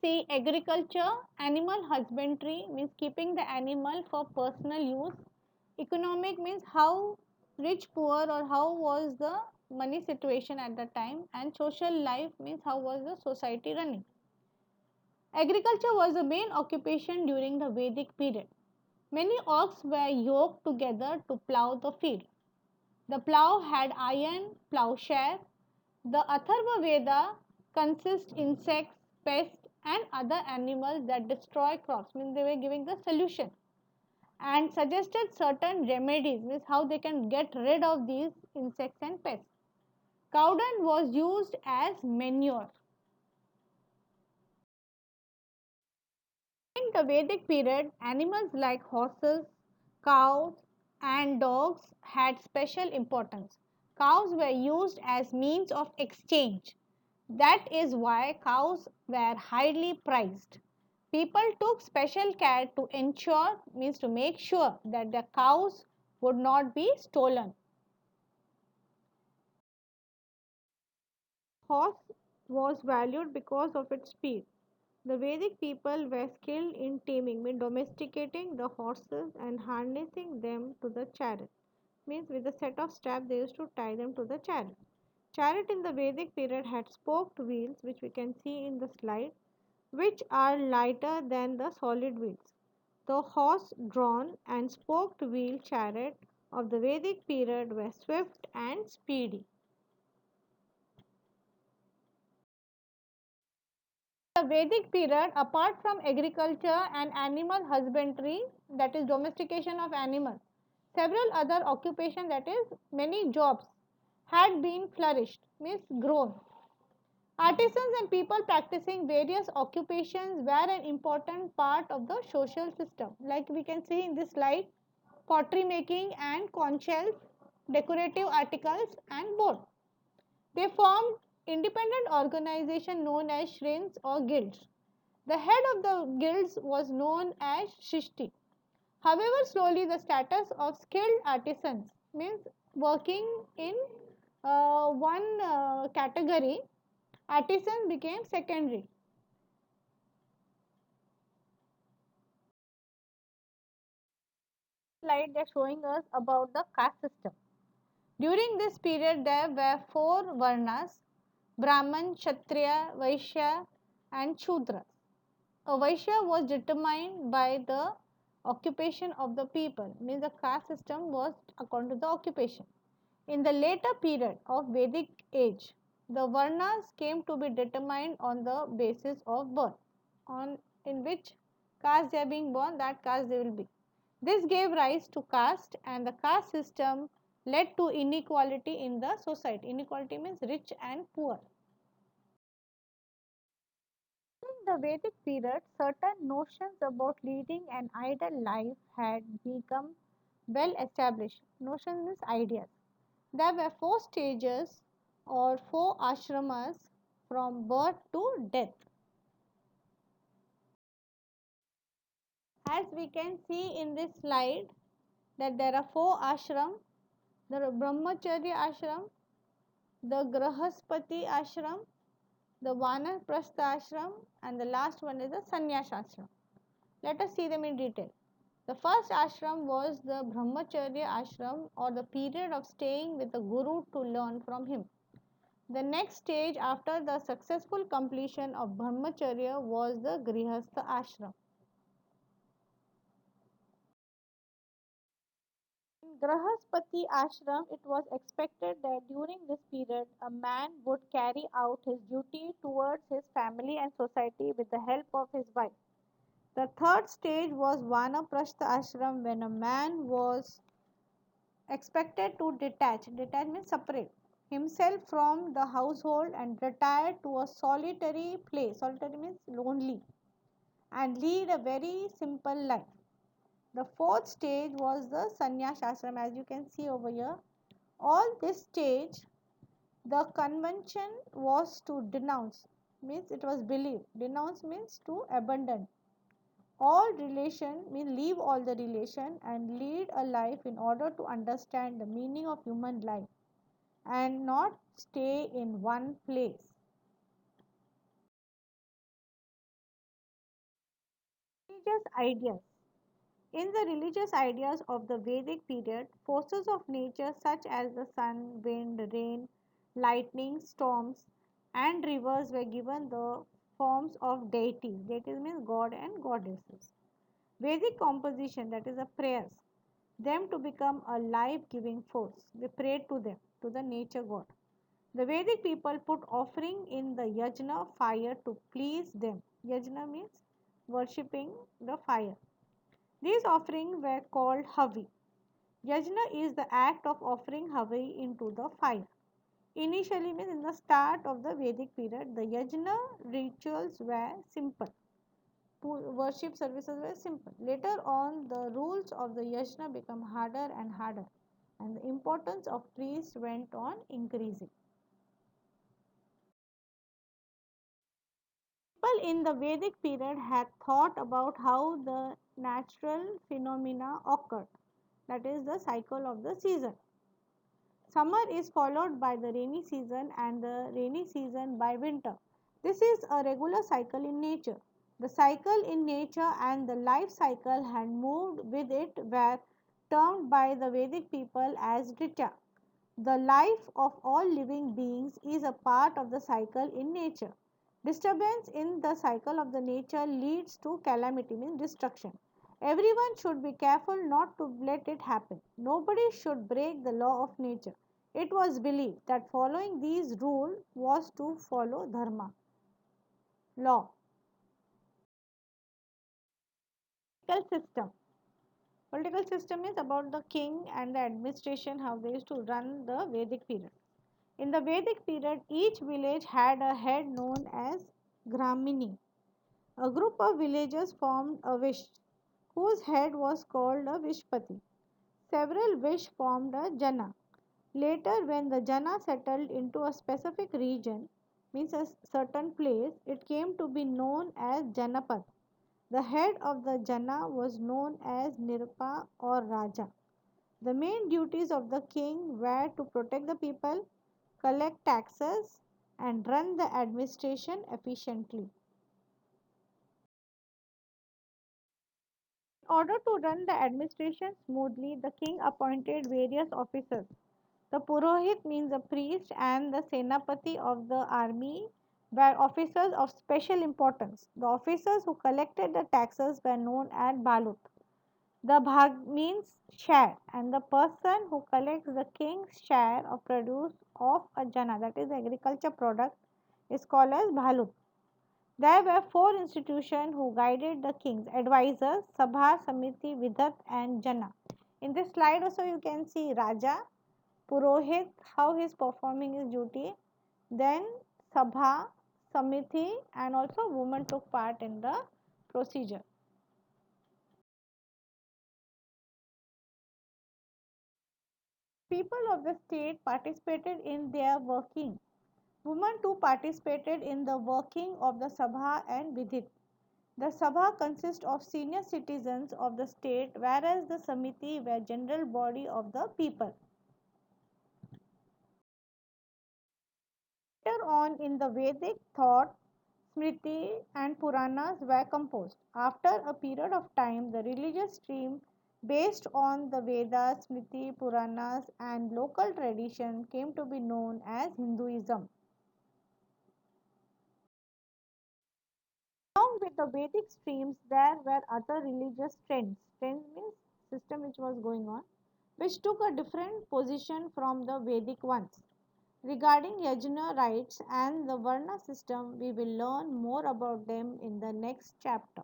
See, agriculture, animal husbandry means keeping the animal for personal use. Economic means how rich, poor, or how was the money situation at the time. And social life means how was the society running. Agriculture was the main occupation during the Vedic period. Many ox were yoked together to plough the field. The plough had iron plowshare. The Atharva Veda consists insects, pests, and other animals that destroy crops. Means they were giving the solution and suggested certain remedies. Means how they can get rid of these insects and pests. Cow dung was used as manure. In the Vedic period, animals like horses, cows, and dogs had special importance. Cows were used as means of exchange. That is why cows were highly prized. People took special care to ensure, means to make sure that the cows would not be stolen. Horse was valued because of its speed. The Vedic people were skilled in taming, means domesticating the horses and harnessing them to the chariot. Means with a set of straps they used to tie them to the chariot. Chariot in the Vedic period had spoked wheels, which we can see in the slide, which are lighter than the solid wheels. The horse drawn and spoked wheel chariot of the Vedic period were swift and speedy. The Vedic period, apart from agriculture and animal husbandry, that is domestication of animals, several other occupations, that is many jobs, had been flourished, means grown. Artisans and people practicing various occupations were an important part of the social system. Like we can see in this slide, pottery making and conch shells, decorative articles and board. They formed independent organization known as shrines or guilds. The head of the guilds was known as Shishti. However, slowly the status of skilled artisans, means working in one category, artisan became secondary. Slide they're showing us about the caste system. During this period, there were four varnas: Brahman, Kshatriya, Vaishya, and Shudra. A Vaishya was determined by the occupation of the people, means the caste system was according to the occupation. In the later period of Vedic age, the Varnas came to be determined on the basis of birth, on in which caste they are being born, that caste they will be. This gave rise to caste, and the caste system led to inequality in the society. Inequality means rich and poor. In the Vedic period, certain notions about leading an ideal life had become well established. Notions means ideas. There were four stages or four ashramas from birth to death. As we can see in this slide, that there are four ashram: the Brahmacharya ashram, the Grahaspati ashram, the Vanaprastha ashram, and the last one is the Sannyas ashram. Let us see them in detail. The first ashram was the Brahmacharya ashram, or the period of staying with the Guru to learn from him. The next stage after the successful completion of Brahmacharya was the Grihastha ashram. In Grahaspati ashram, it was expected that during this period a man would carry out his duty towards his family and society with the help of his wife. The third stage was Vanaprastha ashram, when a man was expected to detach means separate himself from the household and retire to a solitary place. Solitary means lonely, and lead a very simple life. The fourth stage was the sannyas ashram, as you can see over here. All this stage, the convention was to denounce, means it was believed. Denounce means to abandon all relation, means leave all the relation and lead a life in order to understand the meaning of human life and not stay in one place. Religious ideas. In the religious ideas of the Vedic period, forces of nature such as the sun, wind, rain, lightning, storms, and rivers were given the forms of deities. Deities means god and goddesses. Vedic composition, that is a prayers, them to become a life giving force. They prayed to them, to the nature god. The Vedic people put offering in the yajna fire to please them. Yajna means worshipping the fire. These offerings were called Havi. Yajna is the act of offering Havi into the fire. Initially, means in the start of the Vedic period, the Yajna rituals were simple. Worship services were simple. Later on, the rules of the Yajna become harder and harder, and the importance of priests went on increasing. People in the Vedic period had thought about how the natural phenomena occurred, that is, the cycle of the season. Summer is followed by the rainy season and the rainy season by winter. This is a regular cycle in nature. The cycle in nature and the life cycle had moved with it were termed by the Vedic people as Ritya. The life of all living beings is a part of the cycle in nature. Disturbance in the cycle of the nature leads to calamity, means destruction. Everyone should be careful not to let it happen. Nobody should break the law of nature. It was believed that following these rules was to follow dharma, law. Political system. Political system is about the king and the administration, how they used to run the Vedic period. In the Vedic period, each village had a head known as Gramini. A group of villagers formed a Vish, whose head was called a Vishpati. Several Vish formed a Jana. Later, when the Jana settled into a specific region, means a certain place, it came to be known as Janapad. The head of the Jana was known as Nirpa or Raja. The main duties of the king were to protect the people, collect taxes, and run the administration efficiently. In order to run the administration smoothly, the king appointed various officers. The Purohit means a priest, and the Senapati of the army were officers of special importance. The officers who collected the taxes were known as Balut. The Bhag means share, and the person who collects the king's share of produce of a jana, that is agriculture product, is called as Bhalut. There were four institutions who guided the king's advisors: Sabha, Samiti, Vidhat, and Jana. In this slide also you can see Raja, Purohit, how he is performing his duty, then Sabha, Samiti, and also women took part in the procedure. People of the state participated in their working. Women too participated in the working of the Sabha and Vidhit. The Sabha consists of senior citizens of the state, whereas the Samiti were general body of the people. Later on in the Vedic thought, Smriti and Puranas were composed. After a period of time, the religious stream based on the Vedas, Smriti, Puranas, and local tradition came to be known as Hinduism. Along with the Vedic streams, there were other religious trends. Trends means system which was going on, which took a different position from the Vedic ones. Regarding Yajna rites and the Varna system, we will learn more about them in the next chapter.